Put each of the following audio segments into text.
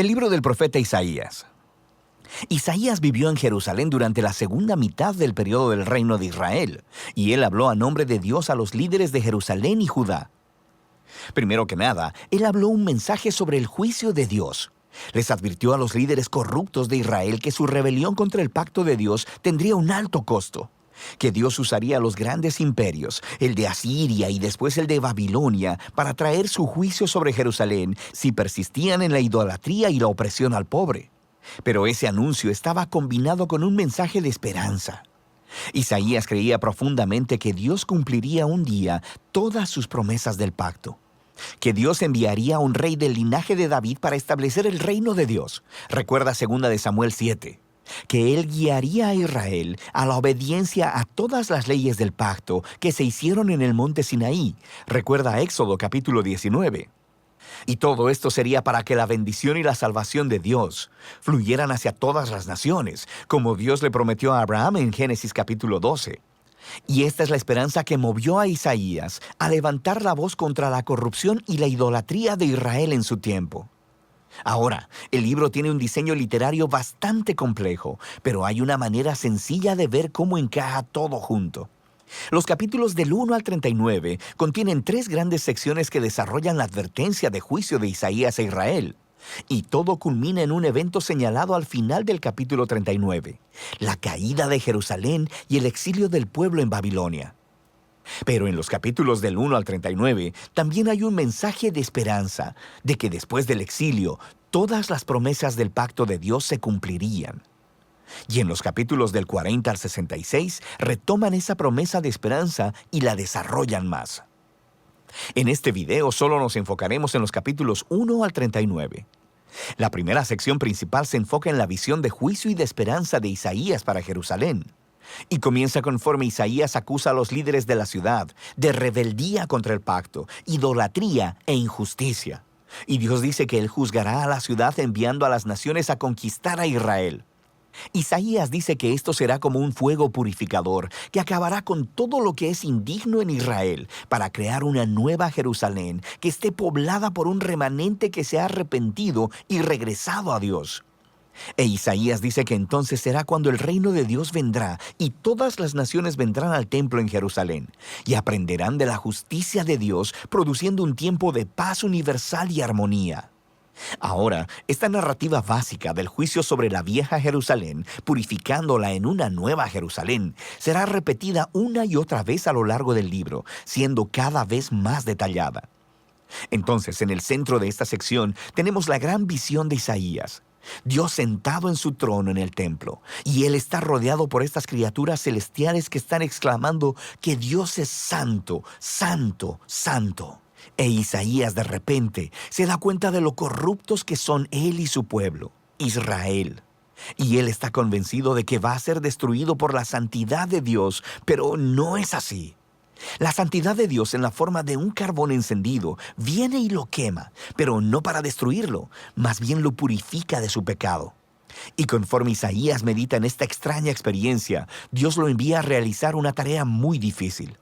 El libro del profeta Isaías. Isaías vivió en Jerusalén durante la segunda mitad del periodo del reino de Israel, y él habló a nombre de Dios a los líderes de Jerusalén y Judá. Primero que nada, él habló un mensaje sobre el juicio de Dios. Les advirtió a los líderes corruptos de Israel que su rebelión contra el pacto de Dios tendría un alto costo, que Dios usaría los grandes imperios, el de Asiria y después el de Babilonia, para traer su juicio sobre Jerusalén si persistían en la idolatría y la opresión al pobre. Pero ese anuncio estaba combinado con un mensaje de esperanza. Isaías creía profundamente que Dios cumpliría un día todas sus promesas del pacto, que Dios enviaría a un rey del linaje de David para establecer el reino de Dios. Recuerda 2 de Samuel 7. Que él guiaría a Israel a la obediencia a todas las leyes del pacto que se hicieron en el monte Sinaí. Recuerda Éxodo capítulo 19. Y todo esto sería para que la bendición y la salvación de Dios fluyeran hacia todas las naciones, como Dios le prometió a Abraham en Génesis capítulo 12. Y esta es la esperanza que movió a Isaías a levantar la voz contra la corrupción y la idolatría de Israel en su tiempo. Ahora, el libro tiene un diseño literario bastante complejo, pero hay una manera sencilla de ver cómo encaja todo junto. Los capítulos del 1 al 39 contienen 3 grandes secciones que desarrollan la advertencia de juicio de Isaías a Israel. Y todo culmina en un evento señalado al final del capítulo 39, la caída de Jerusalén y el exilio del pueblo en Babilonia. Pero en los capítulos del 1 al 39 también hay un mensaje de esperanza, de que después del exilio, todas las promesas del pacto de Dios se cumplirían. Y en los capítulos del 40 al 66 retoman esa promesa de esperanza y la desarrollan más. En este video solo nos enfocaremos en los capítulos 1 al 39. La primera sección principal se enfoca en la visión de juicio y de esperanza de Isaías para Jerusalén. Y comienza conforme Isaías acusa a los líderes de la ciudad de rebeldía contra el pacto, idolatría e injusticia. Y Dios dice que Él juzgará a la ciudad enviando a las naciones a conquistar a Israel. Isaías dice que esto será como un fuego purificador que acabará con todo lo que es indigno en Israel para crear una nueva Jerusalén que esté poblada por un remanente que se ha arrepentido y regresado a Dios. E Isaías dice que entonces será cuando el reino de Dios vendrá y todas las naciones vendrán al templo en Jerusalén y aprenderán de la justicia de Dios, produciendo un tiempo de paz universal y armonía. Ahora, esta narrativa básica del juicio sobre la vieja Jerusalén, purificándola en una nueva Jerusalén, será repetida una y otra vez a lo largo del libro, siendo cada vez más detallada. Entonces, en el centro de esta sección tenemos la gran visión de Isaías. Dios sentado en su trono en el templo, y Él está rodeado por estas criaturas celestiales que están exclamando que Dios es santo, santo, santo. E Isaías de repente se da cuenta de lo corruptos que son él y su pueblo, Israel. Y él está convencido de que va a ser destruido por la santidad de Dios, pero no es así. La santidad de Dios en la forma de un carbón encendido viene y lo quema, pero no para destruirlo, más bien lo purifica de su pecado. Y conforme Isaías medita en esta extraña experiencia, Dios lo envía a realizar una tarea muy difícil.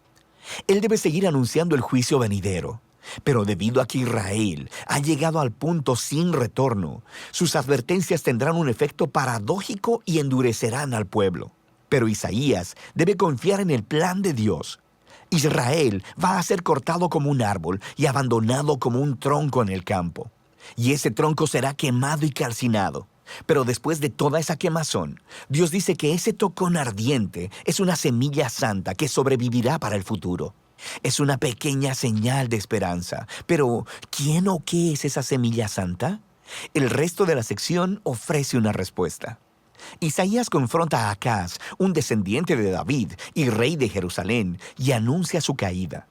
Él debe seguir anunciando el juicio venidero. Pero debido a que Israel ha llegado al punto sin retorno, sus advertencias tendrán un efecto paradójico y endurecerán al pueblo. Pero Isaías debe confiar en el plan de Dios. Israel va a ser cortado como un árbol y abandonado como un tronco en el campo. Y ese tronco será quemado y calcinado. Pero después de toda esa quemazón, Dios dice que ese tocón ardiente es una semilla santa que sobrevivirá para el futuro. Es una pequeña señal de esperanza. Pero, ¿quién o qué es esa semilla santa? El resto de la sección ofrece una respuesta. Isaías confronta a Acaz, un descendiente de David y rey de Jerusalén, y anuncia su caída.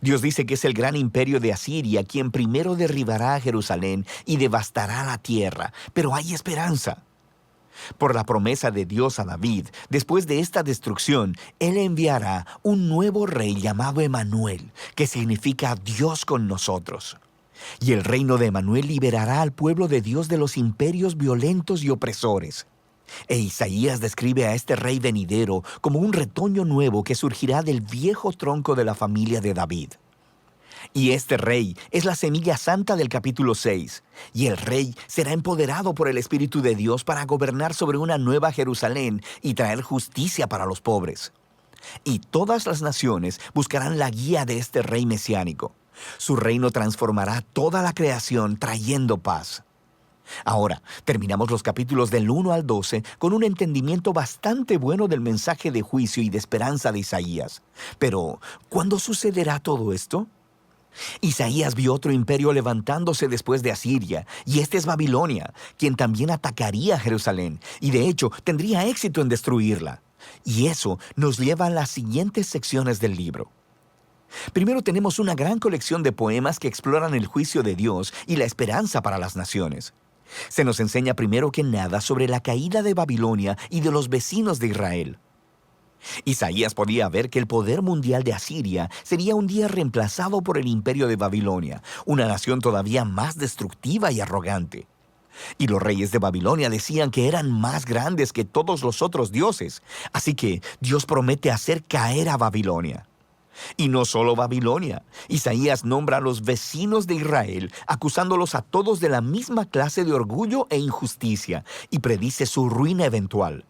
Dios dice que es el gran imperio de Asiria quien primero derribará a Jerusalén y devastará la tierra, pero hay esperanza. Por la promesa de Dios a David, después de esta destrucción, Él enviará un nuevo rey llamado Emanuel, que significa Dios con nosotros. Y el reino de Emanuel liberará al pueblo de Dios de los imperios violentos y opresores. E Isaías describe a este rey venidero como un retoño nuevo que surgirá del viejo tronco de la familia de David. Y este rey es la semilla santa del capítulo 6. Y el rey será empoderado por el Espíritu de Dios para gobernar sobre una nueva Jerusalén y traer justicia para los pobres. Y todas las naciones buscarán la guía de este rey mesiánico. Su reino transformará toda la creación trayendo paz. Ahora, terminamos los capítulos del 1 al 12 con un entendimiento bastante bueno del mensaje de juicio y de esperanza de Isaías. Pero, ¿cuándo sucederá todo esto? Isaías vio otro imperio levantándose después de Asiria, y este es Babilonia, quien también atacaría a Jerusalén, y de hecho tendría éxito en destruirla. Y eso nos lleva a las siguientes secciones del libro. Primero tenemos una gran colección de poemas que exploran el juicio de Dios y la esperanza para las naciones. Se nos enseña primero que nada sobre la caída de Babilonia y de los vecinos de Israel. Isaías podía ver que el poder mundial de Asiria sería un día reemplazado por el imperio de Babilonia, una nación todavía más destructiva y arrogante. Y los reyes de Babilonia decían que eran más grandes que todos los otros dioses, así que Dios promete hacer caer a Babilonia. Y no solo Babilonia. Isaías nombra a los vecinos de Israel, acusándolos a todos de la misma clase de orgullo e injusticia, y predice su ruina eventual.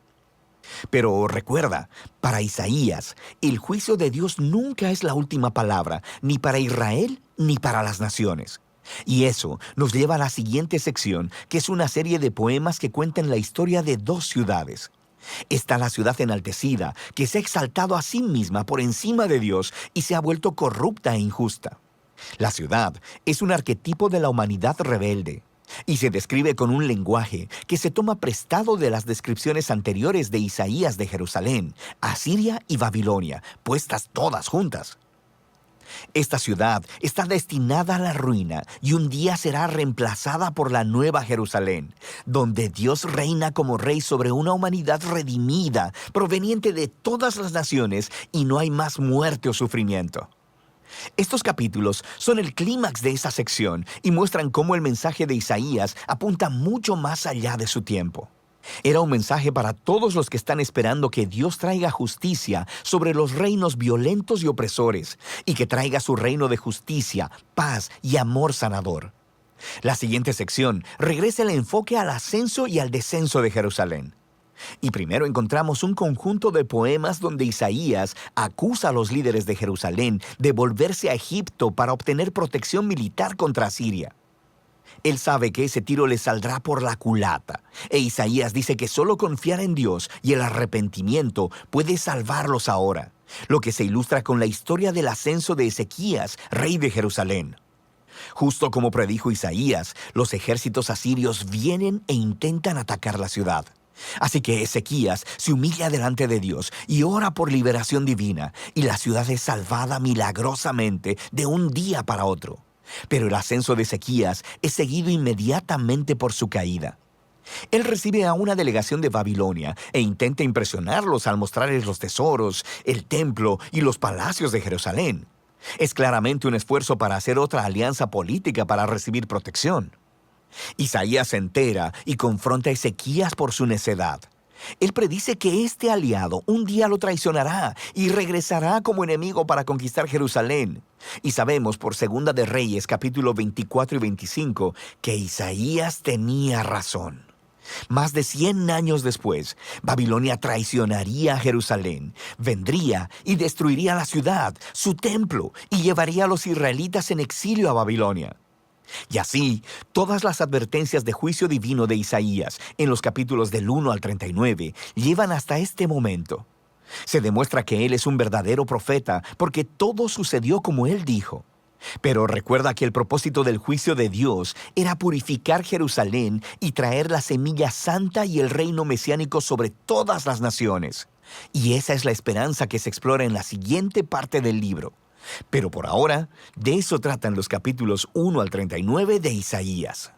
Pero recuerda, para Isaías, el juicio de Dios nunca es la última palabra, ni para Israel ni para las naciones. Y eso nos lleva a la siguiente sección, que es una serie de poemas que cuentan la historia de dos ciudades. Está la ciudad enaltecida, que se ha exaltado a sí misma por encima de Dios y se ha vuelto corrupta e injusta. La ciudad es un arquetipo de la humanidad rebelde y se describe con un lenguaje que se toma prestado de las descripciones anteriores de Isaías de Jerusalén, Asiria y Babilonia, puestas todas juntas. Esta ciudad está destinada a la ruina y un día será reemplazada por la nueva Jerusalén, donde Dios reina como rey sobre una humanidad redimida, proveniente de todas las naciones, y no hay más muerte o sufrimiento. Estos capítulos son el clímax de esa sección y muestran cómo el mensaje de Isaías apunta mucho más allá de su tiempo. Era un mensaje para todos los que están esperando que Dios traiga justicia sobre los reinos violentos y opresores, y que traiga su reino de justicia, paz y amor sanador. La siguiente sección regresa el enfoque al ascenso y al descenso de Jerusalén. Y primero encontramos un conjunto de poemas donde Isaías acusa a los líderes de Jerusalén de volverse a Egipto para obtener protección militar contra Asiria. Él sabe que ese tiro le saldrá por la culata, e Isaías dice que solo confiar en Dios y el arrepentimiento puede salvarlos ahora, lo que se ilustra con la historia del ascenso de Ezequías, rey de Jerusalén. Justo como predijo Isaías, los ejércitos asirios vienen e intentan atacar la ciudad. Así que Ezequías se humilla delante de Dios y ora por liberación divina, y la ciudad es salvada milagrosamente de un día para otro. Pero el ascenso de Ezequías es seguido inmediatamente por su caída. Él recibe a una delegación de Babilonia e intenta impresionarlos al mostrarles los tesoros, el templo y los palacios de Jerusalén. Es claramente un esfuerzo para hacer otra alianza política para recibir protección. Isaías se entera y confronta a Ezequías por su necedad. Él predice que este aliado un día lo traicionará y regresará como enemigo para conquistar Jerusalén. Y sabemos por Segunda de Reyes, capítulo 24 y 25, que Isaías tenía razón. Más de 100 años después, Babilonia traicionaría a Jerusalén, vendría y destruiría la ciudad, su templo, y llevaría a los israelitas en exilio a Babilonia. Y así, todas las advertencias de juicio divino de Isaías, en los capítulos del 1 al 39, llevan hasta este momento. Se demuestra que él es un verdadero profeta, porque todo sucedió como él dijo. Pero recuerda que el propósito del juicio de Dios era purificar Jerusalén y traer la semilla santa y el reino mesiánico sobre todas las naciones. Y esa es la esperanza que se explora en la siguiente parte del libro. Pero por ahora, de eso tratan los capítulos 1 al 39 de Isaías.